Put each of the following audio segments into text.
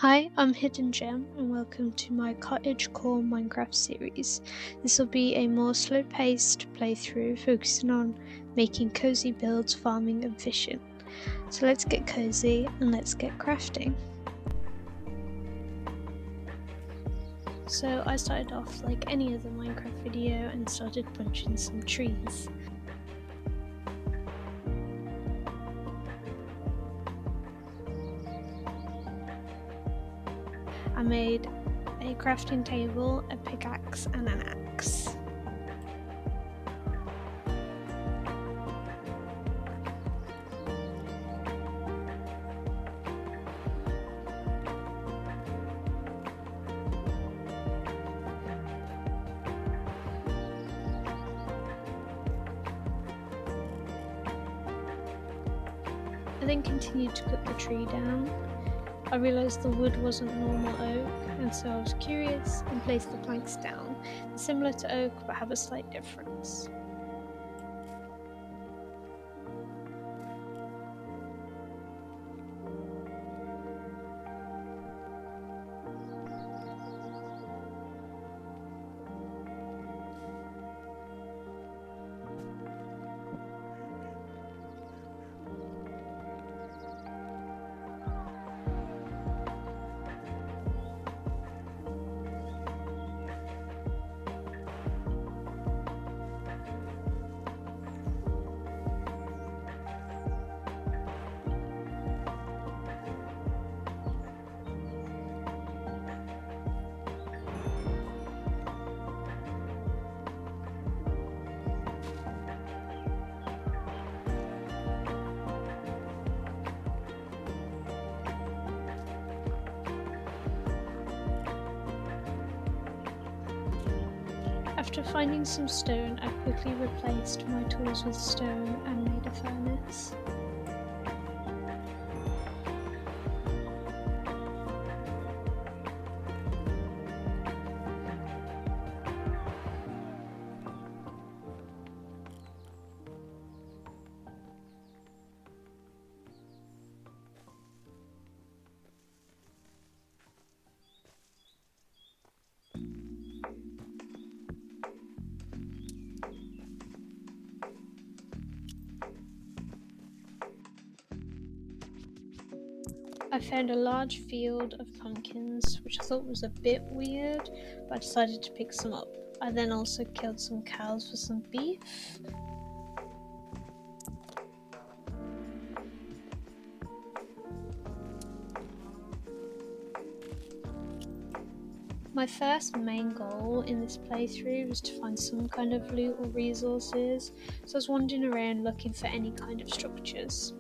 Hi, I'm Hidden Gem and welcome to my cottagecore Minecraft series. This will be a more slow-paced playthrough focusing on making cozy builds, farming and fishing. So let's get cozy and let's get crafting. So I started off like any other Minecraft video and started punching some trees. I made a crafting table, a pickaxe and an axe. I then continued to cut the tree down. I realised the wood wasn't normal oak, and so I was curious and placed the planks down. They're similar to oak but have a slight difference. After finding some stone, I quickly replaced my tools with stone and made a furnace. I found a large field of pumpkins, which I thought was a bit weird, but I decided to pick some up. I then also killed some cows for some beef. My first main goal in this playthrough was to find some kind of loot or resources, so I was wandering around looking for any kind of structures.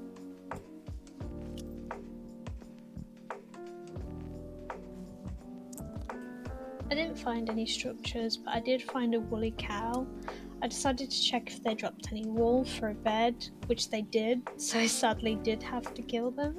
I didn't find any structures, but I did find a woolly cow. I decided to check if they dropped any wool for a bed, which they did, so I sadly did have to kill them.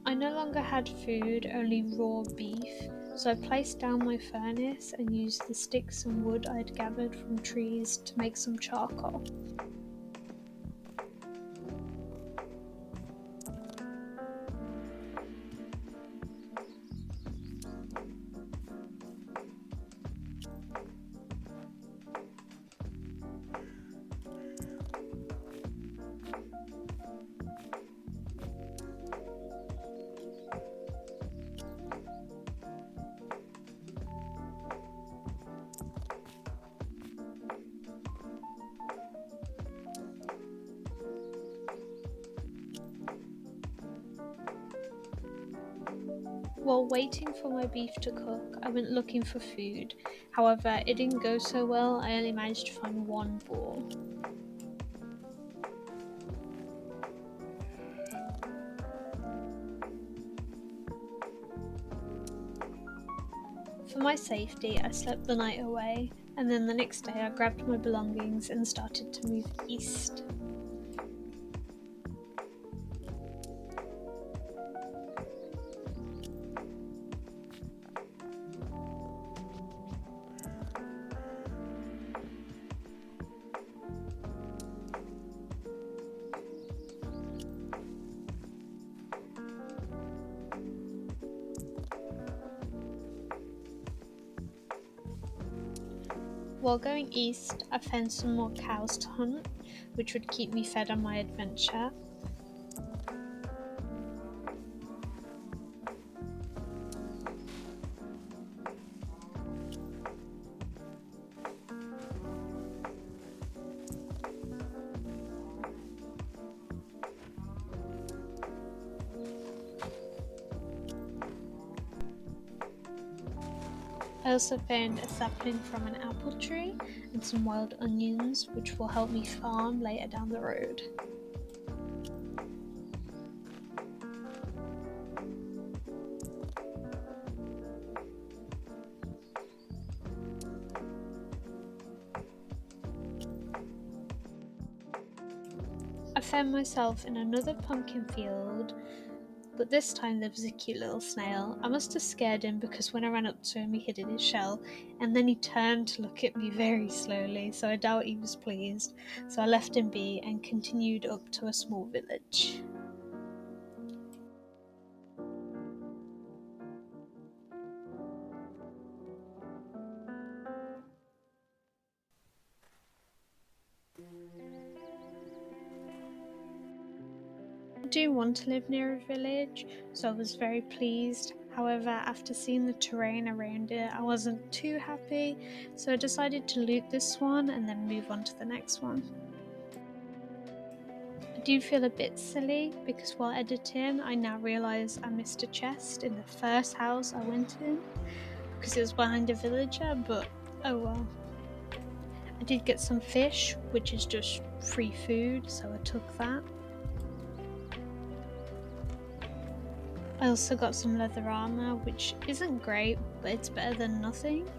I no longer had food, only raw beef, so I placed down my furnace and used the sticks and wood I'd gathered from trees to make some charcoal. While waiting for my beef to cook, I went looking for food. However, it didn't go so well. I only managed to find one boar. For my safety, I slept the night away, and then the next day I grabbed my belongings and started to move east. While going east, I found some more cows to hunt, which would keep me fed on my adventure. I also found a sapling from an apple tree and some wild onions, which will help me farm later down the road. I found myself in another pumpkin field, but this time there was a cute little snail. I must have scared him because when I ran up to him he hid in his shell and then he turned to look at me very slowly, so I doubt he was pleased. So I left him be and continued up to a small village. I do want to live near a village, so I was very pleased. However, after seeing the terrain around it, I wasn't too happy, so I decided to loot this one and then move on to the next one. I do feel a bit silly because while editing, I now realise I missed a chest in the first house I went in because it was behind a villager, but oh well. I did get some fish, which is just free food, so I took that. I also got some leather armour, which isn't great, but it's better than nothing.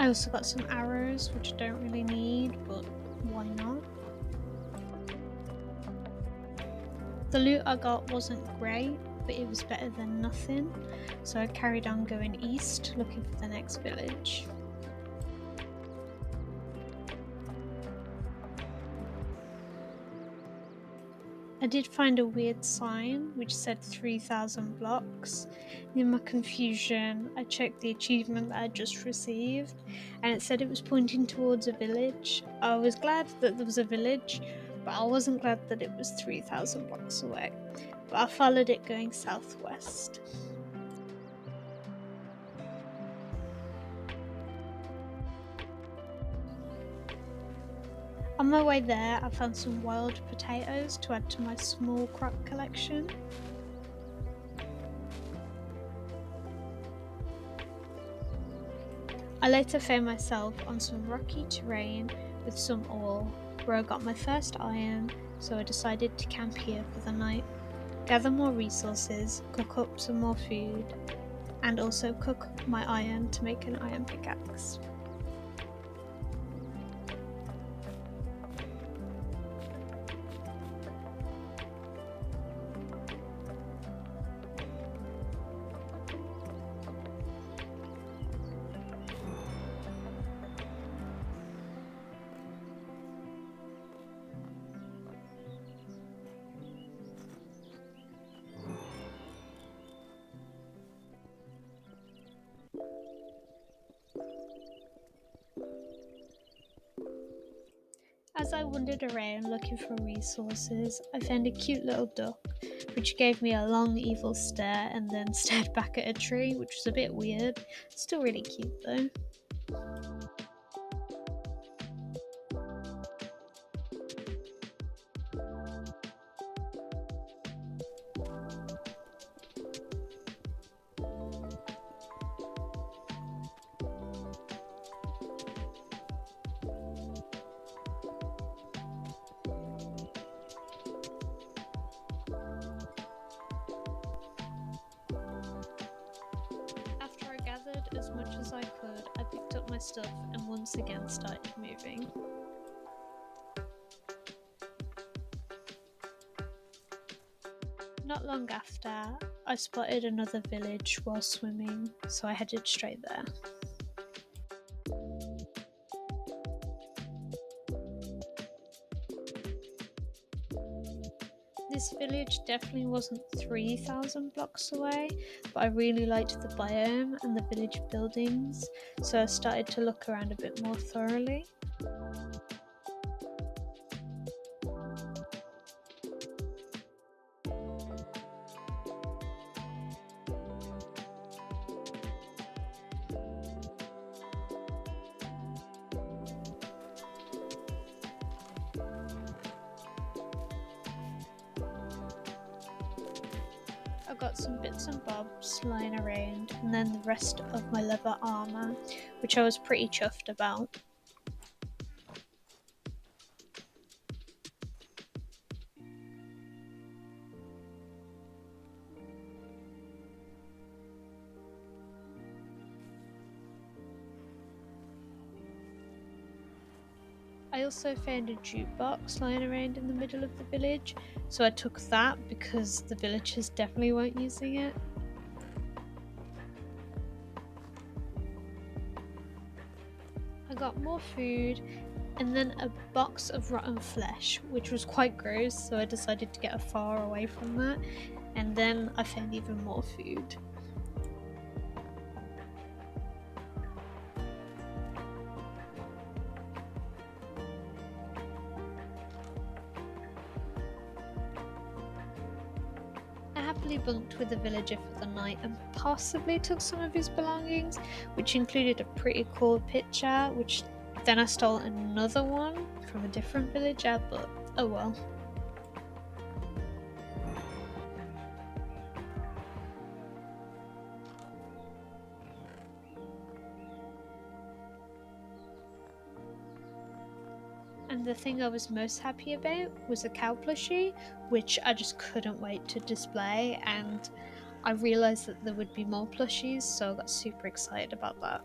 I also got some arrows, which I don't really need, but why not? The loot I got wasn't great, but it was better than nothing, so I carried on going east, looking for the next village. I did find a weird sign which said 3,000 blocks. In my confusion, I checked the achievement that I just received and it said it was pointing towards a village. I was glad that there was a village, but I wasn't glad that it was 3,000 blocks away. But I followed it going southwest. On my way there, I found some wild potatoes to add to my small crop collection. I later found myself on some rocky terrain with some ore, where I got my first iron, so I decided to camp here for the night, gather more resources, cook up some more food, and also cook my iron to make an iron pickaxe. As I wandered around looking for resources, I found a cute little duck, which gave me a long evil stare and then stared back at a tree, which was a bit weird. Still really cute though. After I gathered as much as I could, I picked up my stuff and once again started moving. Not long after, I spotted another village while swimming, so I headed straight there. this village definitely wasn't 3,000 blocks away, but I really liked the biome and the village buildings, so I started to look around a bit more thoroughly. I got some bits and bobs lying around, and then the rest of my leather armour, which I was pretty chuffed about. I also found a jukebox lying around in the middle of the village, so I took that because the villagers definitely weren't using it. I got more food and then a box of rotten flesh, which was quite gross, so I decided to get far away from that, and then I found even more food. I happily bunked with the villager for the night and possibly took some of his belongings, which included a pretty cool picture, which then I stole another one from a different villager, but oh well. And the thing I was most happy about was a cow plushie, which I just couldn't wait to display, and I realised that there would be more plushies, so I got super excited about that.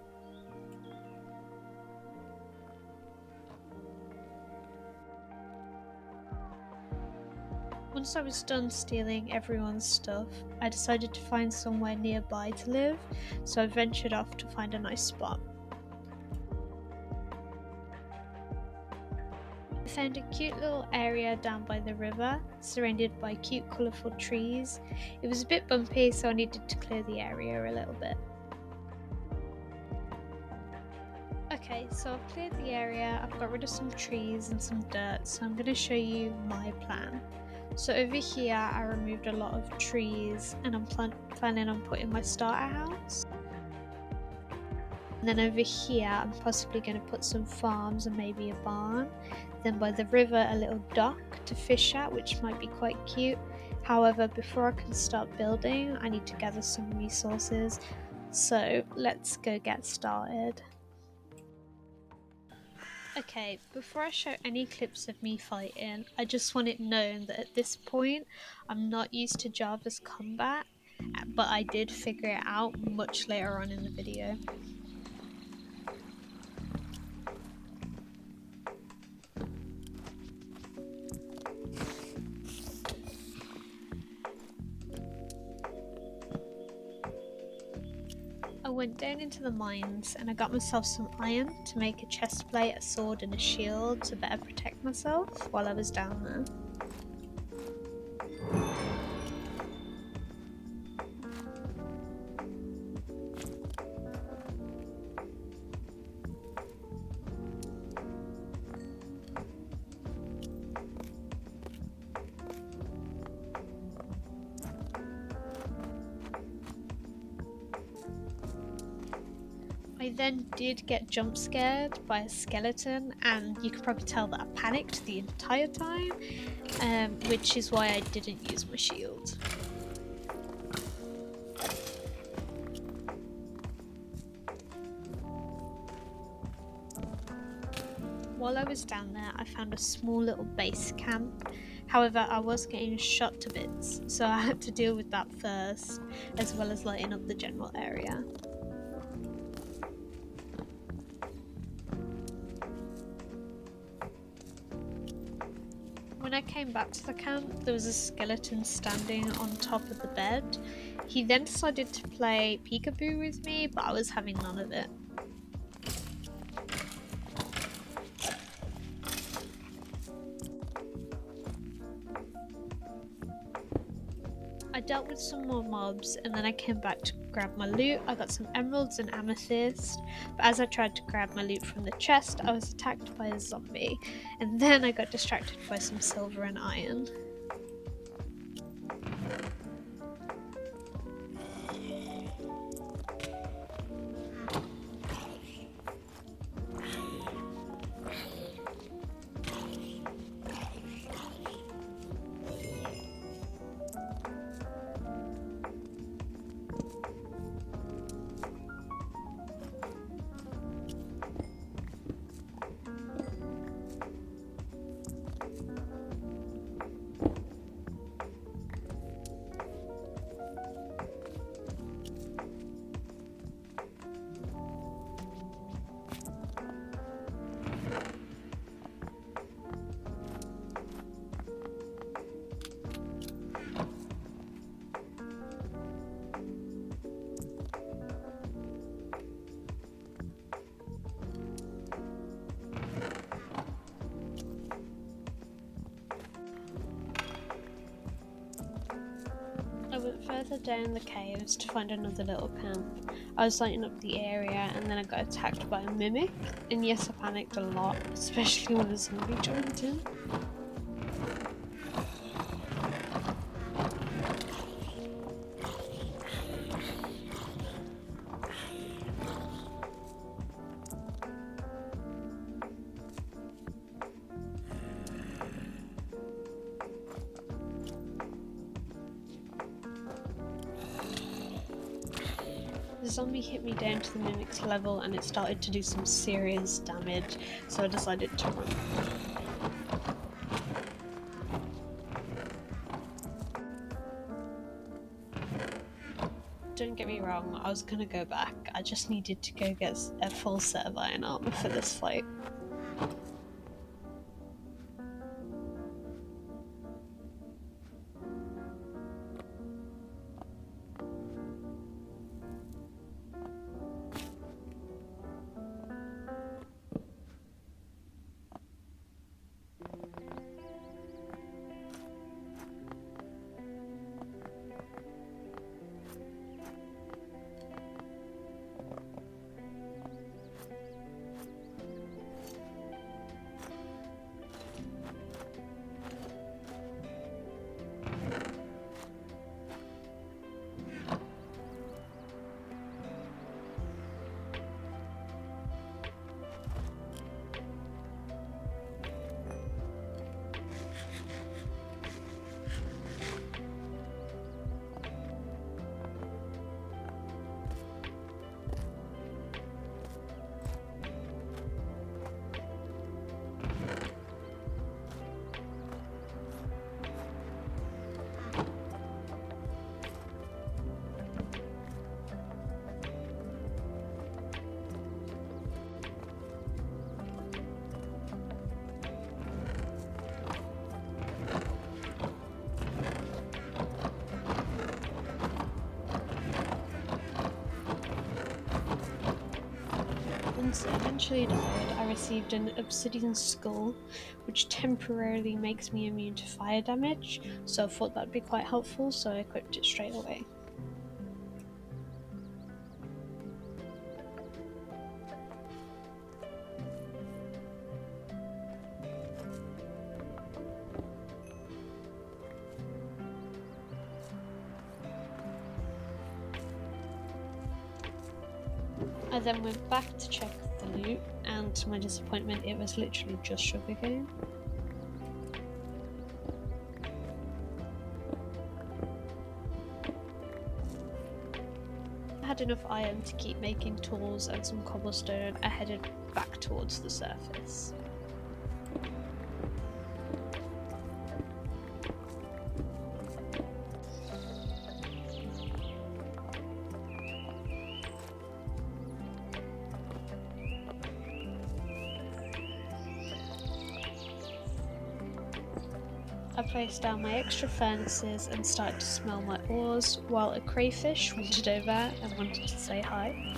Once I was done stealing everyone's stuff, I decided to find somewhere nearby to live, so I ventured off to find a nice spot. I found a cute little area down by the river, surrounded by cute colourful trees. It was a bit bumpy, so I needed to clear the area a little bit. Okay, so I've cleared the area, I've got rid of some trees and some dirt, so I'm going to show you my plan. So over here I removed a lot of trees and I'm planning on putting my starter house. And then over here I'm possibly going to put some farms and maybe a barn. Then by the river a little dock to fish at, which might be quite cute. However, before I can start building I need to gather some resources. So let's go get started. Okay, before I show any clips of me fighting, I just want it known that at this point I'm not used to Java's combat, but I did figure it out much later on in the video. I went down into the mines and I got myself some iron to make a chest plate, a sword and a shield to better protect myself while I was down there. I then did get jump scared by a skeleton, and you could probably tell that I panicked the entire time, which is why I didn't use my shield. While I was down there, I found a small little base camp. However, I was getting shot to bits, so I had to deal with that first, as well as lighting up the general area. When I came back to the camp, there was a skeleton standing on top of the bed. He then decided to play peekaboo with me, but I was having none of it. dealt with some more mobs, and then I came back to grab my loot. I got some emeralds and amethyst, but as I tried to grab my loot from the chest, I was attacked by a zombie, and then I got distracted by some silver and iron. I went further down the caves to find another little camp. I was lighting up the area and then I got attacked by a mimic, and yes, I panicked a lot, especially when a zombie joined in. The zombie hit me down to the mimic's level and it started to do some serious damage, so I decided to run. Don't get me wrong, I was gonna go back. I just needed to go get a full set of iron armor for this fight. Once it eventually died, I received an obsidian skull, which temporarily makes me immune to fire damage, so I thought that'd be quite helpful, so I equipped it straight away. I then went back to check the loot, and to my disappointment it was literally just sugarcane. I had enough iron to keep making tools and some cobblestone. I headed back towards the surface. I placed down my extra furnaces and started to smell my ores, while a crayfish wandered over and wanted to say hi.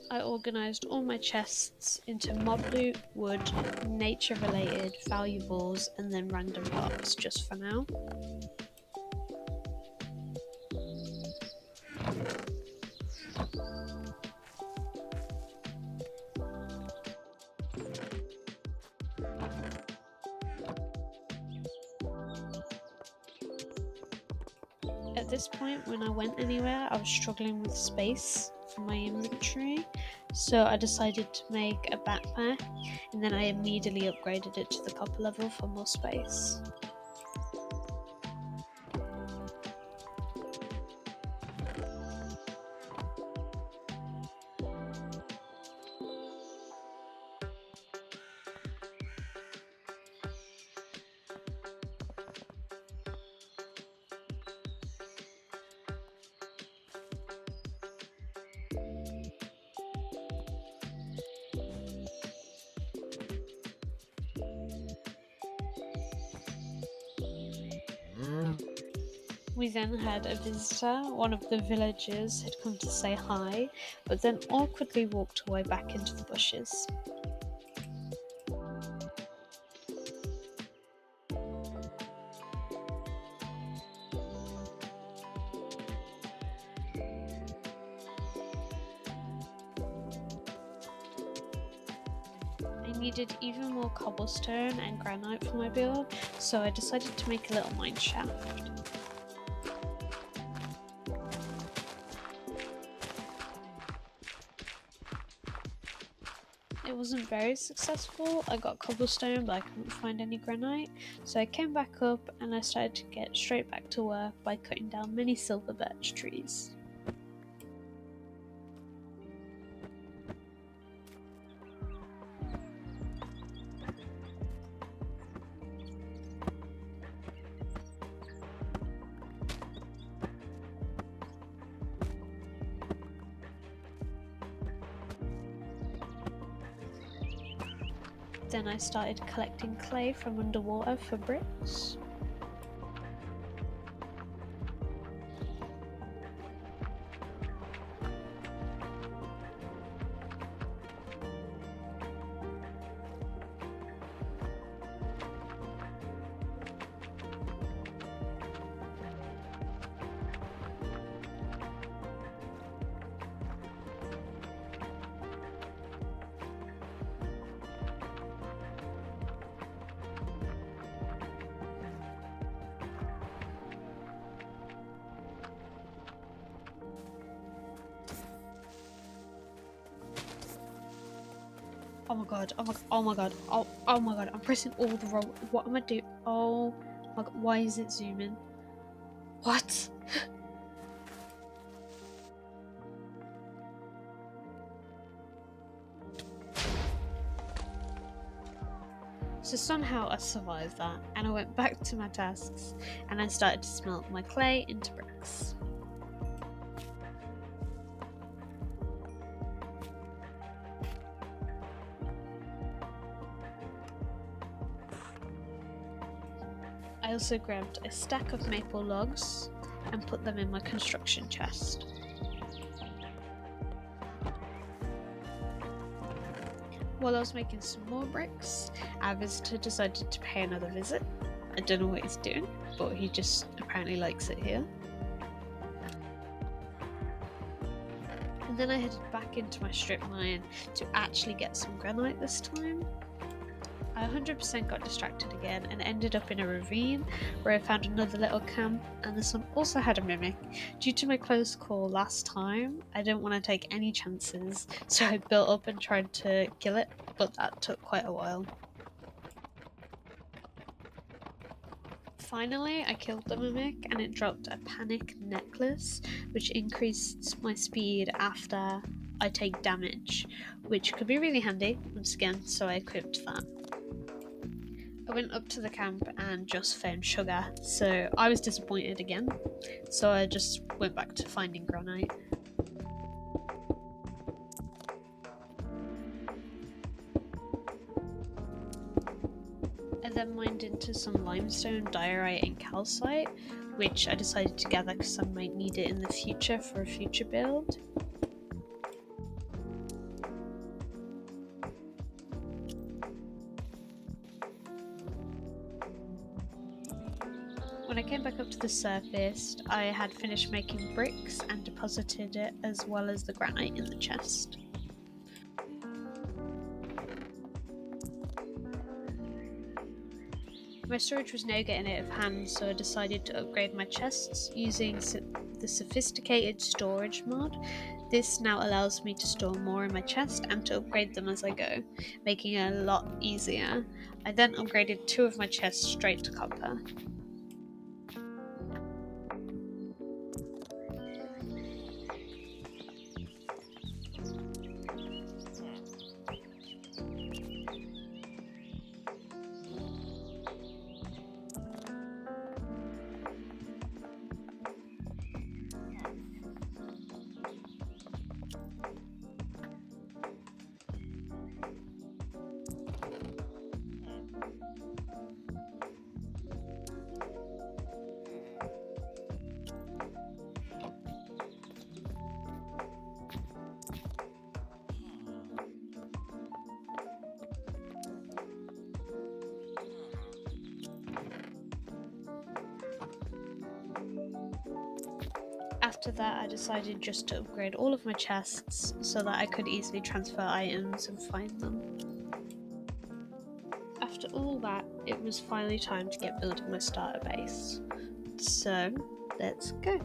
I organised all my chests into mob loot, wood, nature related, valuables and then random blocks just for now. At this point, when I went anywhere, I was struggling with space for my inventory, so I decided to make a backpack and then I immediately upgraded it to the copper level for more space. We then had a visitor. One of the villagers had come to say hi, but then awkwardly walked away back into the bushes. I needed even more cobblestone and granite for my build, so I decided to make a little mine shaft. It wasn't very successful. I got cobblestone but I couldn't find any granite, so I came back up and I started to get straight back to work by cutting down many silver birch trees. Then I started collecting clay from underwater for bricks. Oh my god, oh my god, oh my god, oh my god, I'm pressing all the wrong. What am I doing? Oh my god, why is it zooming? What? So somehow I survived that and I went back to my tasks and I started to smelt my clay into bricks. I also grabbed a stack of maple logs and put them in my construction chest. While I was making some more bricks, our visitor decided to pay another visit. I don't know what he's doing, but he just apparently likes it here. And then I headed back into my strip mine to actually get some granite this time. I 100% got distracted again and ended up in a ravine where I found another little camp, and this one also had a mimic. Due to my close call last time, I didn't want to take any chances, so I built up and tried to kill it, but that took quite a while. Finally, I killed the mimic and it dropped a panic necklace, which increased my speed after I take damage, which could be really handy once again, so I equipped that. I went up to the camp and just found sugar, so I was disappointed again, so I just went back to finding granite. I then mined into some limestone, diorite and calcite, which I decided to gather because I might need it in the future for a future build. back up to the surface, I had finished making bricks and deposited it as well as the granite in the chest. My storage was now getting out of hand, so I decided to upgrade my chests using the sophisticated storage mod. This now allows me to store more in my chest and to upgrade them as I go, making it a lot easier. I then upgraded 2 of my chests straight to copper. After that, I decided just to upgrade all of my chests so that I could easily transfer items and find them. After all that, it was finally time to get building my starter base. So, let's go.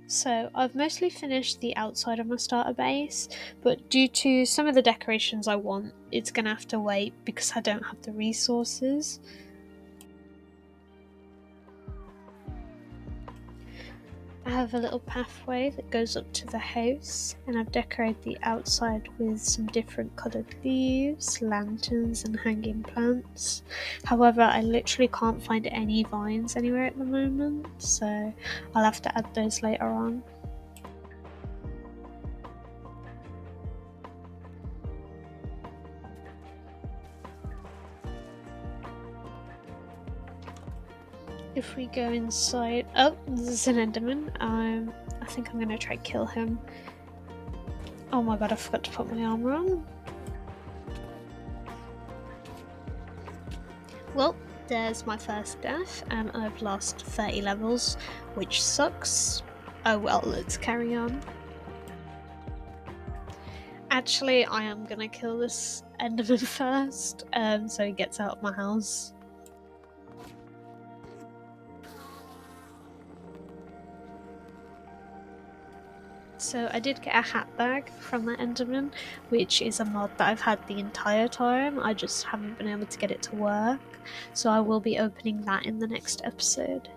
So I've mostly finished the outside of my starter base, but due to some of the decorations I want, it's going to have to wait because I don't have the resources. I have a little pathway that goes up to the house, and I've decorated the outside with some different coloured leaves, lanterns and hanging plants. However, I literally can't find any vines anywhere at the moment, so I'll have to add those later on. If we go inside, oh, this is an Enderman. I think I'm gonna try kill him. Oh my god, I forgot to put my armor on. Well, there's my first death, and I've lost 30 levels, which sucks. Oh well, let's carry on. Actually, I am gonna kill this Enderman first, so he gets out of my house. So I did get a hat bag from the Enderman, which is a mod that I've had the entire time. I just haven't been able to get it to work, so I will be opening that in the next episode.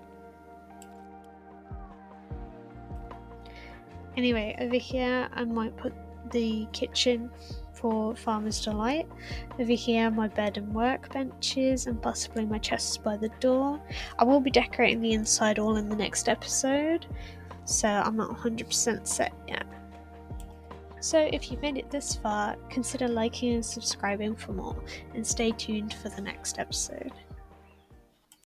Anyway, over here I might put the kitchen for Farmer's Delight. Over here my bed and workbenches, and possibly my chests by the door. I will be decorating the inside all in the next episode, so I'm not 100% set yet. So if you've made it this far, consider liking and subscribing for more, and stay tuned for the next episode.